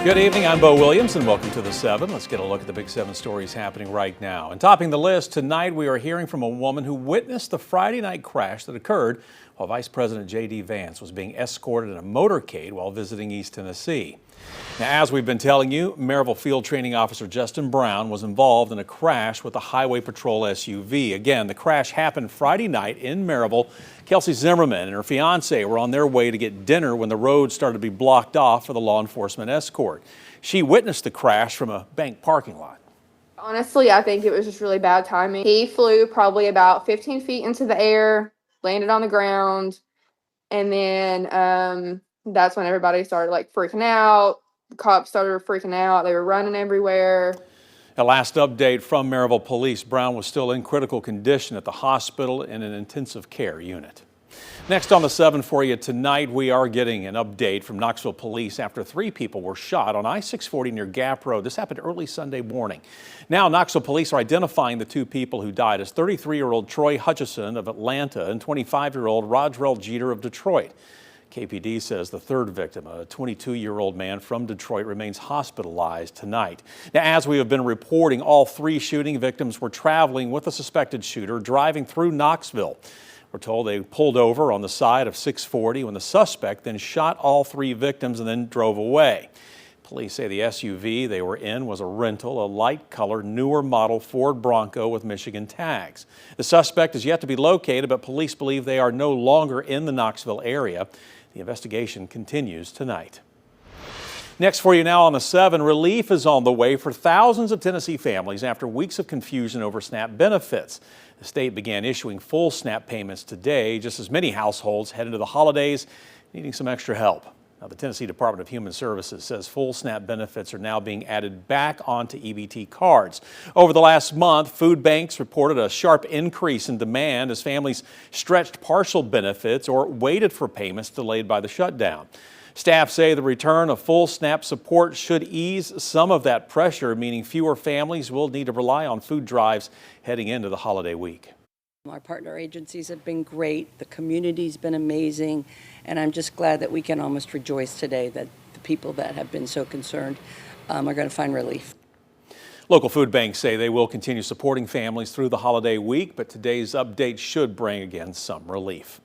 Good evening, I'm Bo Williams and welcome to the 7. Let's get a look at the big 7 stories happening right now. And topping the list tonight, we are hearing from a woman who witnessed the Friday night crash that occurred while Vice President JD Vance was being escorted in a motorcade while visiting East Tennessee. Now, as we've been telling you, Maryville Field Training Officer Justin Brown was involved in a crash with a Highway Patrol SUV. Again, the crash happened Friday night in Maryville. Kelsey Zimmerman and her fiance were on their way to get dinner when the road started to be blocked off for the law enforcement escort. She witnessed the crash from a bank parking lot. Honestly, I think it was just really bad timing. He flew probably about 15 feet into the air, landed on the ground, and then that's when everybody started freaking out. The cops started freaking out. They were running everywhere. A last update from Maryville Police, Brown was still in critical condition at the hospital in an intensive care unit. Next on the 7 for you tonight, we are getting an update from Knoxville Police after 3 people were shot on I-640 near Gap Road. This happened early Sunday morning. Now, Knoxville Police are identifying the 2 people who died as 33-year-old Troy Hutchison of Atlanta and 25-year-old Rodrell Jeter of Detroit. KPD says the 3rd victim, a 22-year-old man from Detroit, remains hospitalized tonight. Now, as we have been reporting, all 3 shooting victims were traveling with a suspected shooter driving through Knoxville. We're told they pulled over on the side of 640 when the suspect then shot all 3 victims and then drove away. Police say the SUV they were in was a rental, a light-colored, newer model Ford Bronco with Michigan tags. The suspect is yet to be located, but police believe they are no longer in the Knoxville area. The investigation continues tonight. Next for you now on the 7, relief is on the way for thousands of Tennessee families after weeks of confusion over SNAP benefits. The state began issuing full SNAP payments today, just as many households head into the holidays needing some extra help. Now, the Tennessee Department of Human Services says full SNAP benefits are now being added back onto EBT cards. Over the last month, food banks reported a sharp increase in demand as families stretched partial benefits or waited for payments delayed by the shutdown. Staff say the return of full SNAP support should ease some of that pressure, meaning fewer families will need to rely on food drives heading into the holiday week. Our partner agencies have been great. The community's been amazing. And I'm just glad that we can almost rejoice today that the people that have been so concerned are going to find relief. Local food banks say they will continue supporting families through the holiday week, but today's update should bring again some relief.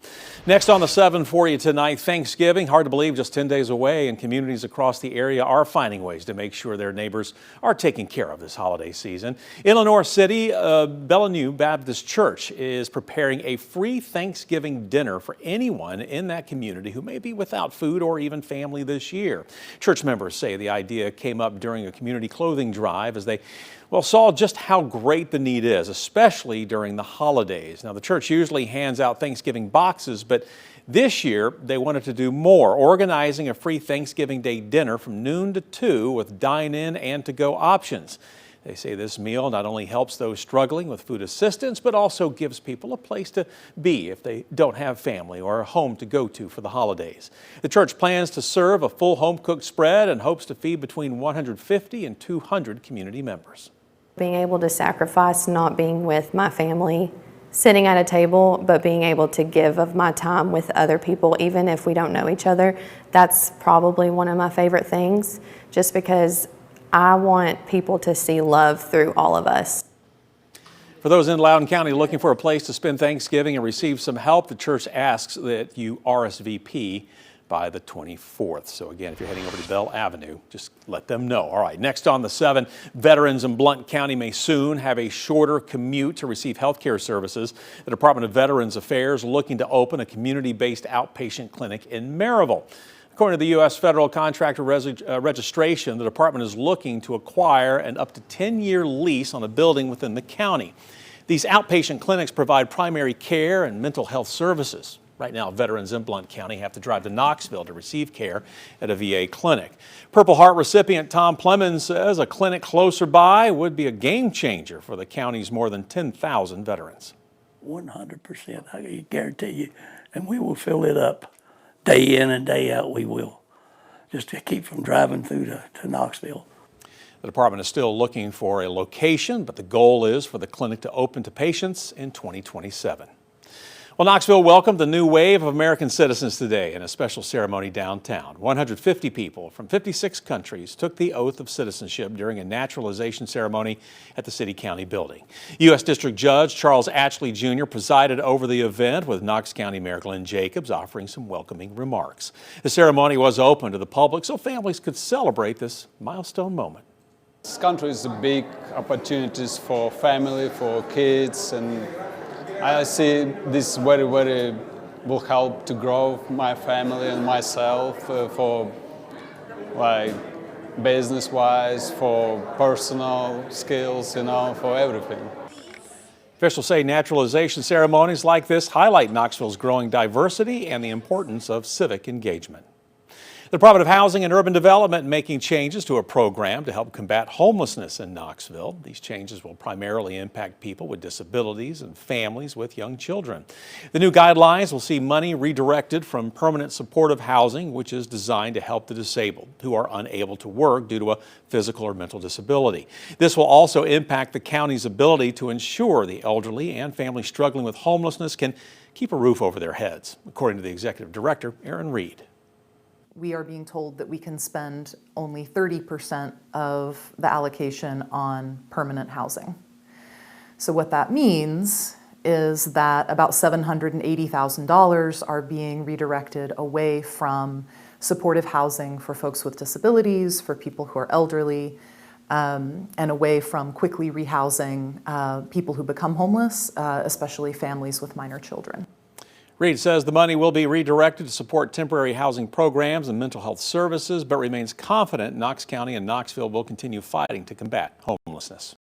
Next on the 7 for you tonight, Thanksgiving. Hard to believe, just 10 days away, and communities across the area are finding ways to make sure their neighbors are taken care of this holiday season. In Lenore City, Bellevue Baptist Church is preparing a free Thanksgiving dinner for anyone in that community who may be without food or even family this year. Church members say the idea came up during a community clothing drive as they saw just how great the need is, especially during the holidays. Now, the church usually hands out Thanksgiving boxes, but this year they wanted to do more, organizing a free Thanksgiving Day dinner from noon to 2 with dine-in and to-go options. They say this meal not only helps those struggling with food assistance, but also gives people a place to be if they don't have family or a home to go to for the holidays. The church plans to serve a full home-cooked spread and hopes to feed between 150 and 200 community members. Being able to sacrifice not being with my family, sitting at a table, but being able to give of my time with other people, even if we don't know each other, that's probably one of my favorite things, just because I want people to see love through all of us. For those in Loudoun County looking for a place to spend Thanksgiving and receive some help, the church asks that you RSVP by the 24th. So again, if you're heading over to Bell Avenue, just let them know. All right, next on the 7, veterans in Blount County may soon have a shorter commute to receive health care services. The Department of Veterans Affairs looking to open a community-based outpatient clinic in Maryville. According to the U.S. Federal Contractor Registration, the department is looking to acquire an up to 10-year lease on a building within the county. These outpatient clinics provide primary care and mental health services. Right now, veterans in Blount County have to drive to Knoxville to receive care at a VA clinic. Purple Heart recipient Tom Plemons says a clinic closer by would be a game changer for the county's more than 10,000 veterans. 100%, I guarantee you, and we will fill it up. Day in and day out, we will, just to keep from driving through to Knoxville. The department is still looking for a location, but the goal is for the clinic to open to patients in 2027. Well, Knoxville welcomed the new wave of American citizens today in a special ceremony downtown. 150 people from 56 countries took the oath of citizenship during a naturalization ceremony at the City County building. U.S. District Judge Charles Ashley Jr. presided over the event, with Knox County Mayor Glenn Jacobs offering some welcoming remarks. The ceremony was open to the public so families could celebrate this milestone moment. This country is a big opportunities for family, for kids, and I see this very will help to grow my family and myself for like business-wise, for personal skills, for everything. Officials say naturalization ceremonies like this highlight Knoxville's growing diversity and the importance of civic engagement. The Department of Housing and Urban Development making changes to a program to help combat homelessness in Knoxville. These changes will primarily impact people with disabilities and families with young children. The new guidelines will see money redirected from permanent supportive housing, which is designed to help the disabled who are unable to work due to a physical or mental disability. This will also impact the county's ability to ensure the elderly and families struggling with homelessness can keep a roof over their heads, according to the Executive Director, Aaron Reed. We are being told that we can spend only 30% of the allocation on permanent housing. So what that means is that about $780,000 are being redirected away from supportive housing for folks with disabilities, for people who are elderly, and away from quickly rehousing people who become homeless, especially families with minor children. Reed says the money will be redirected to support temporary housing programs and mental health services, but remains confident Knox County and Knoxville will continue fighting to combat homelessness.